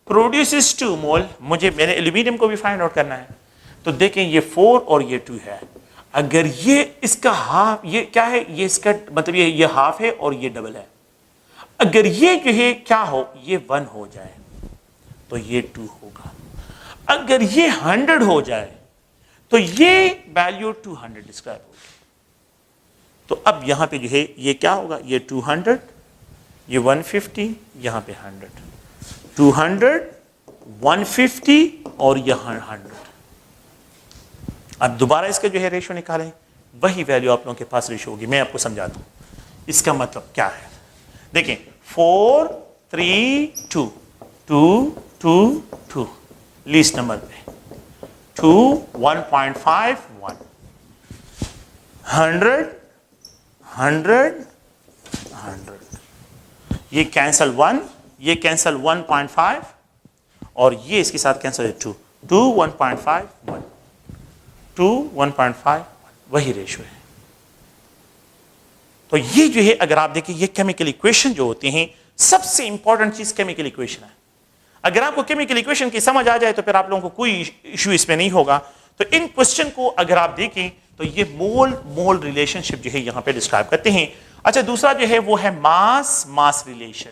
प्रोड्यूसेस 2 मोल, मैंने एल्यूमिनियम को भी फाइंड आउट करना है। तो देखें ये 4 और ये 2 है, अगर ये इसका हाफ, ये क्या है, ये इसका मतलब ये हाफ है और ये डबल है। अगर ये जो है क्या हो, ये 1 हो जाए तो ये 2 होगा। अगर ये 100 हो जाए तो ये वैल्यू 200 डिस्क्राइब होगी। तो अब यहां पे जो है ये क्या होगा, ये 200, ये 150, यहां पे 100, 200, 150 और यहां 100। अब दोबारा इसका जो है रेशो निकालें, वही वैल्यू आप लोगों के पास रेशो होगी। मैं आपको समझाता हूं इसका मतलब क्या है। देखें 4 3 2 2 2 2 लीस्ट नंबर पे 2 1.5 1 100 100 100, ये कैंसल 1, ये कैंसल 1.5 और ये इसके साथ कैंसल है 2 2 1.5 1 2 1.5 वही रेशो है। तो ये जो है अगर आप देखें, ये केमिकल इक्वेशन जो होते हैं, सबसे इंपॉर्टेंट चीज केमिकल इक्वेशन है। अगर आपको केमिकल इक्वेशन की समझ आ जाए तो फिर आप लोगों को कोई इश्यू इसमें नहीं होगा। तो इन क्वेश्चन को अगर आप देखें तो ये मोल मोल रिलेशनशिप जो है यहां पे डिस्क्राइब करते हैं। अच्छा, दूसरा जो है वो है mass mass relation.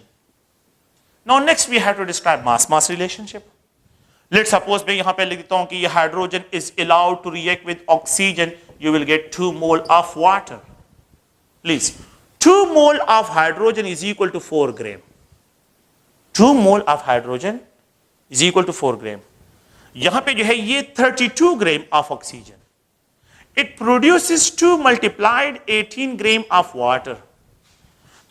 Now next we have to describe mass mass relationship. Let's suppose मैं यहां पे लिख देता हूं कि ये hydrogen is allowed to react with oxygen, you will get 2 mole of water. Please 2 mole of hydrogen is equal to 4 gram. 2 mole of hydrogen is equal to 4 gram. यहां पे जो है ये 32 gram of oxygen, it produces 2 multiplied 18 gram of water.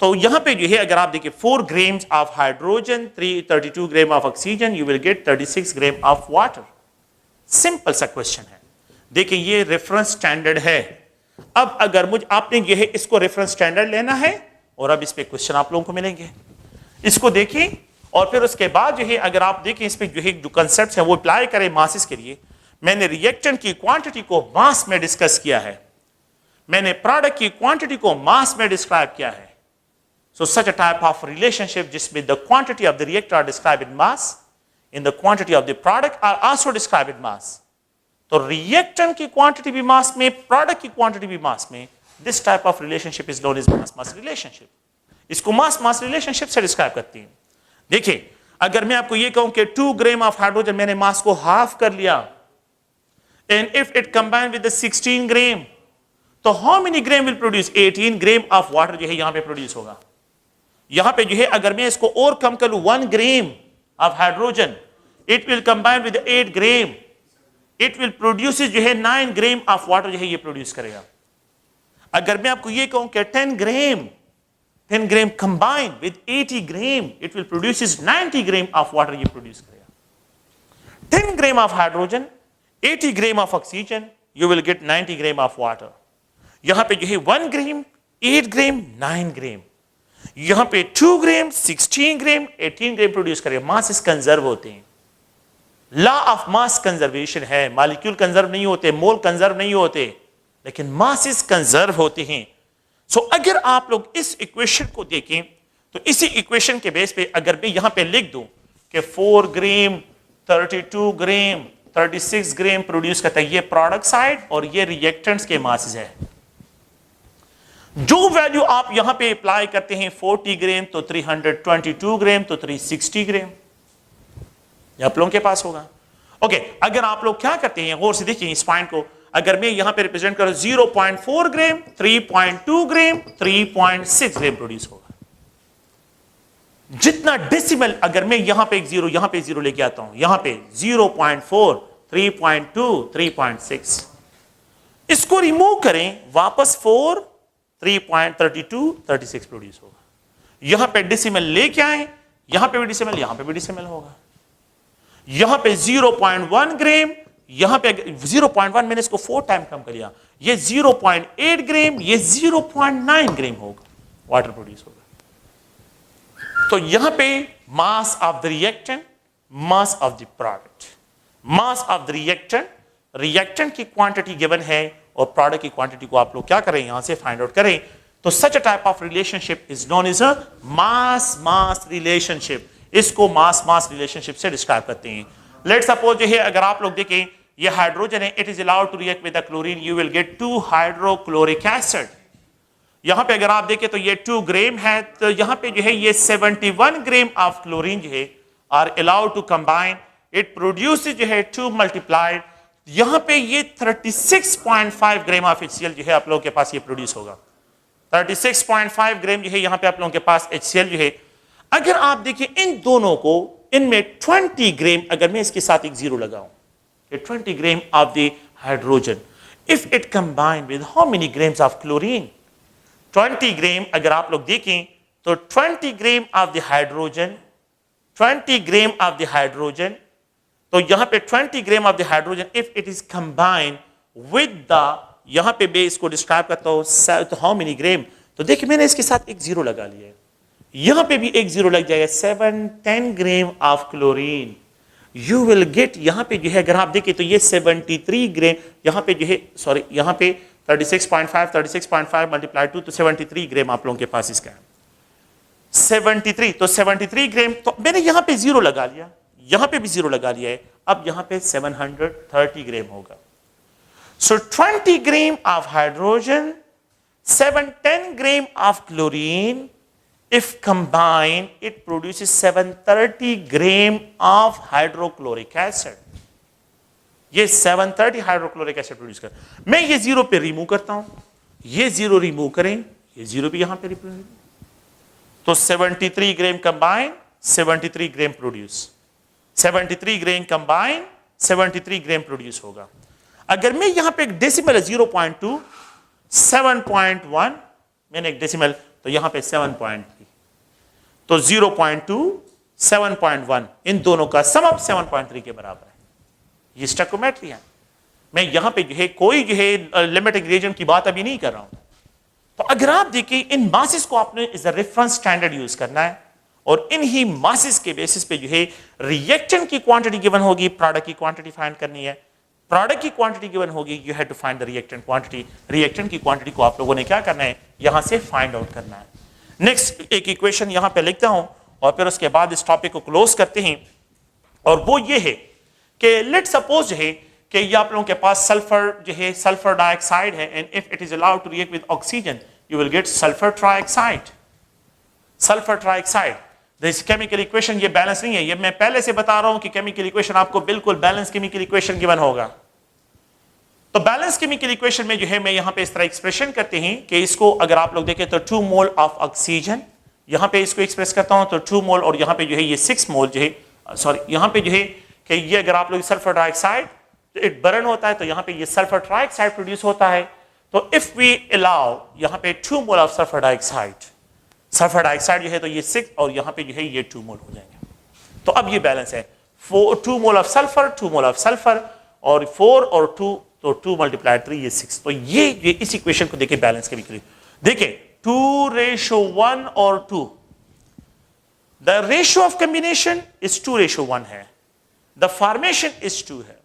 तो यहां पे जो है अगर आप देखिए 4 grams of hydrogen, 32 gram of oxygen, you will gate 36 gram of water. Simple सा क्वेश्चन है। देखिए ये रेफरेंस स्टैंडर्ड है। अब अगर मुझे आपने जो है इसको रेफरेंस स्टैंडर्ड लेना है और अब इस पे क्वेश्चन आप लोगों को मिलेंगे, इसको देखें और फिर उसके बाद जो है अगर आप देखें इस पे जो है जो कंसेप्ट है वो अप्लाई करें मासेस के लिए। मैंने रिएक्टेंट की क्वांटिटी को मास में डिस्कस किया है, मैंने प्रोडक्ट की क्वांटिटी को मास में डिस्क्राइब किया है। So such a type of relationship जिसमें the quantity of the reactor are describe in mass, in the quantity of the product are also describe in mass. तो रिएक्टेंट की क्वांटिटी भी mass में, product की quantity भी mass में। This type of relationship is known as mass mass relationship. इसको mass mass relationship से describe करती है। देखिए अगर मैं आपको ये कहूं कि 2 ग्राम ऑफ हाइड्रोजन, मैंने मास को हाफ कर लिया, and if it combine with 16 gram, तो how many gram will produce? 18 gram of water जो है यहां पे प्रोड्यूस होगा। यहां पे जो है अगर मैं इसको और कम कर लूं 1 ग्राम of hydrogen, it will combine with 8 gram, it will produce जो है 9 ग्राम ऑफ वाटर जो है ये प्रोड्यूस करेगा। अगर मैं आपको ये कहूं कि 10 gram combine with 80 gram, it will produce 90 gram of water ये प्रोड्यूस करेगा। 10 gram of hydrogen, 80 gram of oxygen, you will get 90 gram of water. यहां पे जो है 1 ग्राम, 8 ग्राम, 9 ग्राम, यहां पे 2 ग्राम, 16 ग्राम, 18 ग्राम प्रोड्यूस करेगा। मासेस कंजर्व होते हैं, लॉ ऑफ मास कंजर्वेशन है। मॉलिक्यूल कंजर्व नहीं होते, मोल कंजर्व नहीं होते, लेकिन मासेस कंजर्व होते हैं। सो अगर आप लोग इस इक्वेशन को देखें तो इसी इक्वेशन के बेस पे अगर मैं यहां पे लिख दूं कि 4 ग्राम, 32 ग्राम, 36 ग्राम प्रोड्यूस करता है, ये प्रोडक्ट साइड और ये रिएक्टेंट्स के मासेस है। जो वैल्यू आप यहां पे अप्लाई करते हैं 40 ग्राम तो 322 ग्राम तो 360 ग्राम आप लोगों के पास होगा। ओके, अगर आप लोग क्या करते हैं गौर से देखिए इस पॉइंट को, अगर मैं यहां पे रिप्रेजेंट करूं 0.4 ग्राम, 3.2 ग्राम, 3.6 ग्राम प्रोड्यूस होगा। जितना डेसिमल, अगर मैं यहां पे एक जीरो, यहां पे जीरो लेके आता हूं, यहां पे 0.4, 3.2, 3.6, इसको रिमूव करें, वापस 4, 3.32, 36 प्रोड्यूस होगा। यहां पे डेसिमल लेके आए, यहां पे भी डेसिमल, यहां पे भी डेसिमल होगा। यहां पे 0.1 ग्राम, यहां पे 0.1, मैंने इसको 4 टाइम कम कर लिया, ये 0.8 ग्राम, ये 0.9 ग्राम होगा, वाटर प्रोड्यूस होगा। तो यहां पे mass of the reactant, mass of the product, mass of the reactant, reactant की क्वांटिटी गिवन है और प्रोडक्ट की क्वांटिटी को आप लोग क्या करें यहां से फाइंड आउट करें। तो such a type of relationship is known as a mass mass relationship. इसको मास मास रिलेशनशिप से डिस्क्राइब करते हैं। लेट सपोज जो है अगर आप लोग देखें ये हाइड्रोजन है, it is allowed to react with the chlorine, you will get 2 hydrochloric acid. यहां पे अगर आप देखें तो ये 2 ग्राम है, तो यहां पे जो है ये 71 ग्राम ऑफ क्लोरीन जो है are allowed to combine, it produce जो है 2 मल्टीप्लाइड, यहां पे ये 36.5 ग्राम ऑफ HCl जो है आप लोगों के पास ये प्रोड्यूस होगा। 36.5 ग्राम जो है यहां पे आप लोगों के पास HCl जो है। अगर आप देखिए इन दोनों को, इनमें 20 ग्राम, अगर मैं इसके साथ एक जीरो लगाऊं, 20 gram of the hydrogen, if it combine with how many grams of chlorine? 20 ग्राम अगर आप लोग देखें तो 20 gram of the hydrogen, 20 gram of the hydrogen, तो यहां पे 20 gram of the hydrogen if it is combined with the, यहां पे मैं इसको डिस्क्राइब करता हूं तो हाउ मेनी ग्राम, तो देखिए मैंने इसके साथ एक जीरो लगा लिया है, यहां पे भी एक जीरो लग जाएगा, 7-10 gram of chlorine you will gate. यहां पे जो है अगर आप देखें तो ये 73 ग्राम, यहां पे जो है सॉरी यहां पे 36.5 मल्टीप्लाई 2 तो 73 ग्राम आप लोगों के पास इसका है, 73, तो 73 ग्राम, तो मैंने यहां पे जीरो लगा लिया, यहां पे भी जीरो लगा लिया है, अब यहां पे 730 ग्राम होगा। सो 20 ग्राम of hydrogen, 7-10 gram of chlorine, if combined it produces 730 gram of hydrochloric acid। ये 730 हाइड्रोक्लोरिक एसिड प्रोड्यूस कर, मैं ये जीरो पे रिमूव करता हूं, ये जीरो रिमूव करें, ये जीरो भी यहां पे रिमूव, तो 73 ग्राम कंबाइन, 73 ग्राम प्रोड्यूस, 73 ग्राम कंबाइन, 73 ग्राम प्रोड्यूस होगा। अगर मैं यहां पे एक डेसिमल 0.2, 7.1, मैंने एक डेसिमल तो यहां पे 7.3, तो 0.2, 7.1, इन दोनों का सम अप 7.3 के बराबर है। ये स्टोइकोमेट्री है। मैं यहां पे जो है कोई जो है लिमिटिंग रिएजेंट की बात अभी नहीं कर रहा हूं। तो अगर आप देखिए इन मासेस को आपने as a reference standard use करना है और इन ही मासेस के बेसिस पे जो है रिएक्टेंट की क्वांटिटी गिवन होगी, प्रोडक्ट की क्वांटिटी फाइंड करनी है, प्रोडक्ट की क्वांटिटी गिवन होगी, you have to find the reactant quantity, reactant की क्वांटिटी को आप लोगों ने क्या करना है, यहां से फाइंड आउट करना है। नेक्स्ट एक इक्वेशन यहां पे लिखता हूं और फिर उसके बाद इस टॉपिक को क्लोज करते हैं, और वो ये है कि लेट सपोज जो है कि ये आप लोगों के पास सल्फर जो है सल्फर डाइऑक्साइड है, and if it is allowed to react with oxygen you will get sulphur trioxide. Sulphur trioxide this chemical equation ये बैलेंस नहीं है, ये मैं पहले से बता रहा हूं कि केमिकल इक्वेशन आपको बिल्कुल बैलेंस केमिकल इक्वेशन गिवन होगा। तो बैलेंस केमिकल इक्वेशन में जो है मैं यहां पे इस तरह एक्सप्रेशन करते हैं कि इसको अगर आप लोग देखें तो 2 मोल ऑफ ऑक्सीजन, यहां पे इसको एक्सप्रेस करता हूं तो 2 मोल, और यहां पे जो है ये 6 मोल जो है सॉरी यहां पे जो है कि ये अगर आप लोग सल्फर डाइऑक्साइड तो इट बर्न होता है, तो यहां पे ये सल्फर ट्राइऑक्साइड प्रोड्यूस होता है। तो इफ वी अलाउ यहां पे 2 mole of sulphur dioxide, sulphur dioxide जो है तो ये 6 और यहां पे जो है ये 2 मोल हो जाएंगे। तो अब ये बैलेंस है 2 mole of sulphur, 2 mole of sulphur, और 4 और 2, तो 2 मल्टीप्लाई 3 ये 6। तो ये इस इक्वेशन को देखिए बैलेंस के भी देखिए 2:1 और 2, the ratio of combination is 2:1 है, द फॉर्मेशन इज 2 है।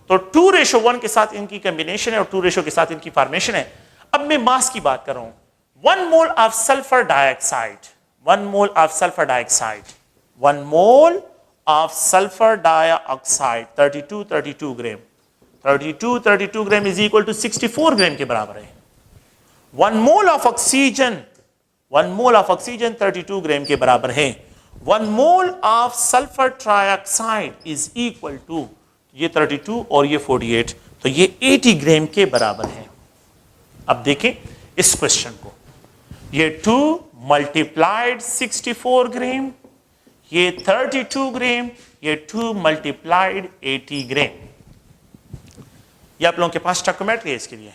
तो 2:1 के साथ इनकी कॉम्बिनेशन है और 2 रेशियो के साथ इनकी फॉर्मेशन है। अब मैं मास की बात कर रहा हूं, 1 mole of sulphur dioxide, 1 mole of sulphur dioxide, 1 mole of sulphur dioxide 32 gram, 32 gram is equal to 64 gram के बराबर है। 1 mole of oxygen, 1 mole of oxygen 32 gram के बराबर है। 1 mole of sulphur trioxide is equal to ये 32 और ये 48, तो ये 80 ग्राम के बराबर है। अब देखें इस क्वेश्चन को, ये 2 मल्टीप्लाइड 64 ग्राम, ये 32 ग्राम, ये 2 मल्टीप्लाइड 80 ग्राम। ये आप लोगों के पास स्टोइकोमेट्री है इसके लिए।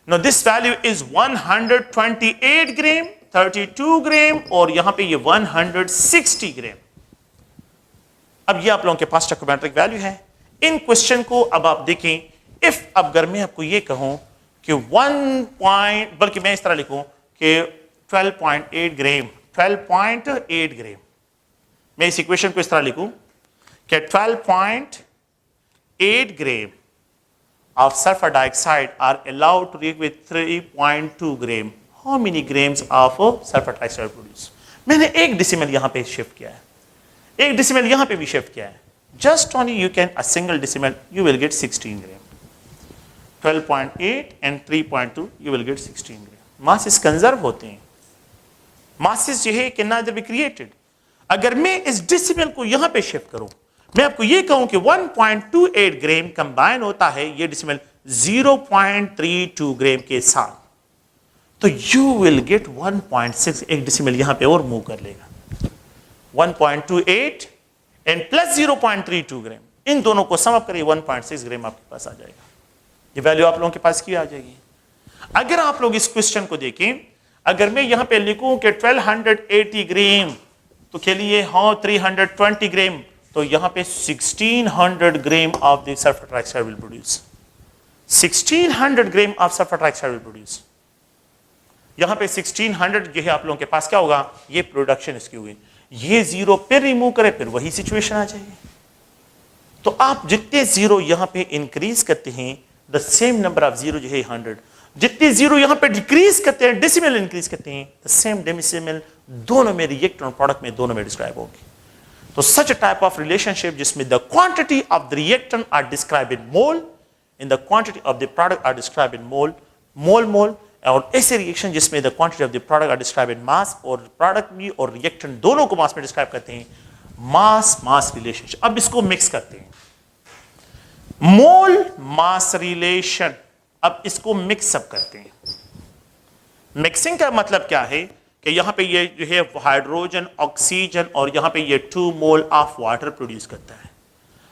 नो दिस वैल्यू इज 128 ग्राम, 32 ग्राम, और यहां पे ये 160 ग्राम। अब ये आप लोगों के पास स्टोइकोमेट्रिक वैल्यू है। इन क्वेश्चन को अब आप देखें, इफ अब अगर मैं आपको ये कहूं कि 1 बल्कि मैं इस तरह लिखूं कि 12.8 ग्राम, 12.8 ग्राम, मैं इस इक्वेशन को इस तरह लिखूं कि 12.8 ग्राम of sulfur dioxide are allowed to react with 3.2 gram. How many grams of sulfur dioxide produce? मैंने एक डेसिमल यहां पे शिफ्ट किया है, एक डेसिमल यहां पे भी शिफ्ट किया है। Just only you can a single decimal you will get 16 gram. 12.8 and 3.2 you will get 16 gram. Masses conserve होते हैं, masses जो है can neither be created. अगर मैं इस डेसिमल को यहां पे शिफ्ट करूं, मैं आपको ये कहूं कि 1.28 ग्राम कंबाइन होता है ये डेसिमल 0.32 ग्राम के साथ, तो यू विल गेट 1.6, एक डेसिमल यहां पे और मूव कर लेगा, 1.28 एंड प्लस 0.32 ग्राम, इन दोनों को सम अप करिए 1.6 ग्राम आपके पास आ जाएगा। ये वैल्यू आप लोगों के पास की आ जाएगी। अगर आप लोग इस क्वेश्चन को देखें, अगर मैं यहां पे लिखूं कि 1280 ग्राम, तो खेलिए हाँ 320 ग्राम, तो यहां पे 1600 gram of the sulphur trioxide will produce, 1600 gram of sulphur trioxide will produce. यहां पे 1600 जो है आप लोगों के पास क्या होगा, ये प्रोडक्शन इसकी हुई। ये जीरो पे रिमूव करे फिर वही सिचुएशन आ जाएगी। तो आप जितने जीरो यहां पे इंक्रीज करते हैं, the same number of zero जो है 100, जितने जीरो यहां पे डिक्रीज करते हैं, डेसिमल इंक्रीज करते हैं, द सेम डेसिमल दोनों में, रिएक्टेंट और प्रोडक्ट में दोनों में डिस्क्राइब होगी। तो सच टाइप ऑफ रिलेशनशिप जिसमें the quantity of the reactant are describe in mole and the quantity of the product are describe in mole, और ऐसे रिएक्शन जिसमें the quantity of the product are describe in mass, और product भी और reactant दोनों को मास में describe करते हैं, मास रिलेशनशिप। अब इसको मिक्स करते हैं, मोल मास रिलेशन, अब इसको मिक्सअप करते हैं। मिक्सिंग का मतलब क्या है कि यहां पे ये जो है हाइड्रोजन, ऑक्सीजन, और यहां पे ये 2 मोल ऑफ वाटर प्रोड्यूस करता है।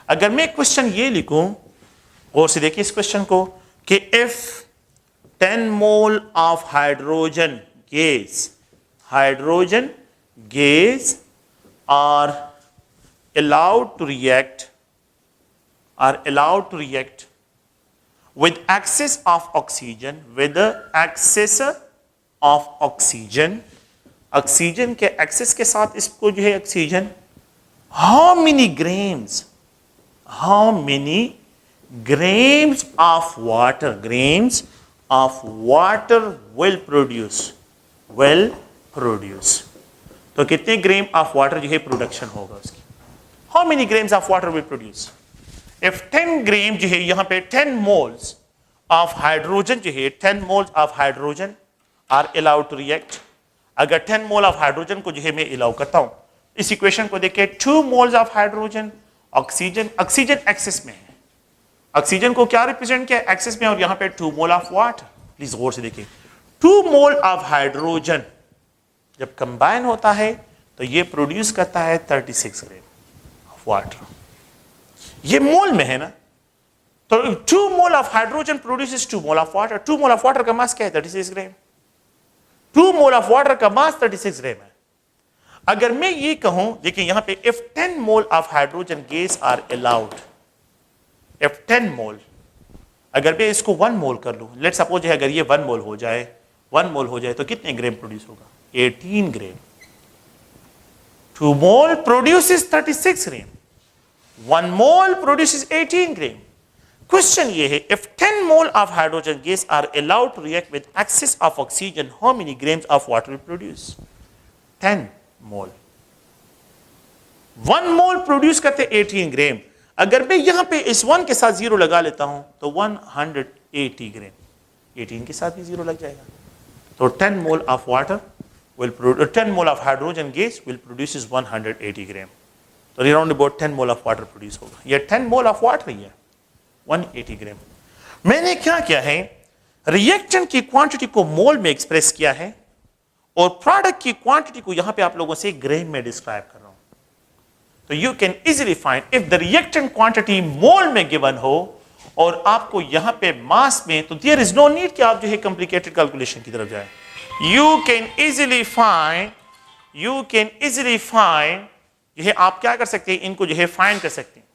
अगर मैं क्वेश्चन ये लिखूं, और से देखिए इस क्वेश्चन को, कि if 10 mole of hydrogen gas are allowed to react with excess of oxygen, oxygen के एक्सेस के साथ इसको जो है oxygen, how many grams of water will produce, तो कितने ग्राम ऑफ वाटर जो है प्रोडक्शन होगा उसकी, how many grams of water will produce? If 10 ग्राम जो है यहां पे 10 moles of hydrogen जो है 10 moles of hydrogen are allowed to react, अगर 10 मोल ऑफ हाइड्रोजन को जो है मैं अलाउ करता हूं, इस इक्वेशन को देखिए 2 moles of hydrogen, oxygen excess में है, ऑक्सीजन को क्या रिप्रेजेंट किया, एक्सेस में, और यहां पे 2 मोल ऑफ वाटर। प्लीज गौर से देखिए, 2 मोल ऑफ हाइड्रोजन जब कंबाइन होता है तो ये प्रोड्यूस करता है 36 ग्राम ऑफ वाटर, ये मोल में है ना, तो 2 mole of hydrogen produces 2 mole of water. 2 mole of water का मास क्या है, 36 ग्राम। 2 मोल ऑफ वाटर का मास 36 ग्राम है। अगर मैं ये कहूं, देखिए यहां पे if 10 mole of hydrogen gas are allowed, if 10 mole, अगर मैं इसको 1 मोल कर लूं, लेट सपोज है अगर ये 1 मोल हो जाए, 1 मोल हो जाए तो कितने ग्राम प्रोड्यूस होगा, 18 ग्राम। 2 मोल प्रोड्यूसेस 36 ग्राम, 1 मोल प्रोड्यूसेस 18 ग्राम। क्वेश्चन ये है, if 10 mole of hydrogen gas are allowed to react with excess of oxygen, how many grams of water will produce? 10 mole. 1 mole produce करते 18 ग्राम। अगर मैं यहां पे इस 1 के साथ 0 लगा लेता हूं तो 180 ग्राम, 18 के साथ भी 0 लग जाएगा, तो 10 mole of water will produce, 10 mole of hydrogen gas will produce 180 ग्राम, तो around about 10 mole of water produce होगा। ये 10 mole of water ही है, 180 ग्राम। मैंने क्या किया है, रिएक्टेंट की क्वांटिटी को मोल में एक्सप्रेस किया है और प्रोडक्ट की क्वांटिटी को यहां पे आप लोगों से ग्राम में डिस्क्राइब कर रहा हूं। तो you can easily find if the reactant quantity mole में गिवन हो और आपको यहां पे मास में, तो देयर इज नो नीड कि आप जो है कॉम्प्लिकेटेड कैलकुलेशन की तरफ जाए। यू कैन इजीली फाइंड, यह आप क्या कर सकते हैं, इनको जो है फाइंड कर सकते हैं।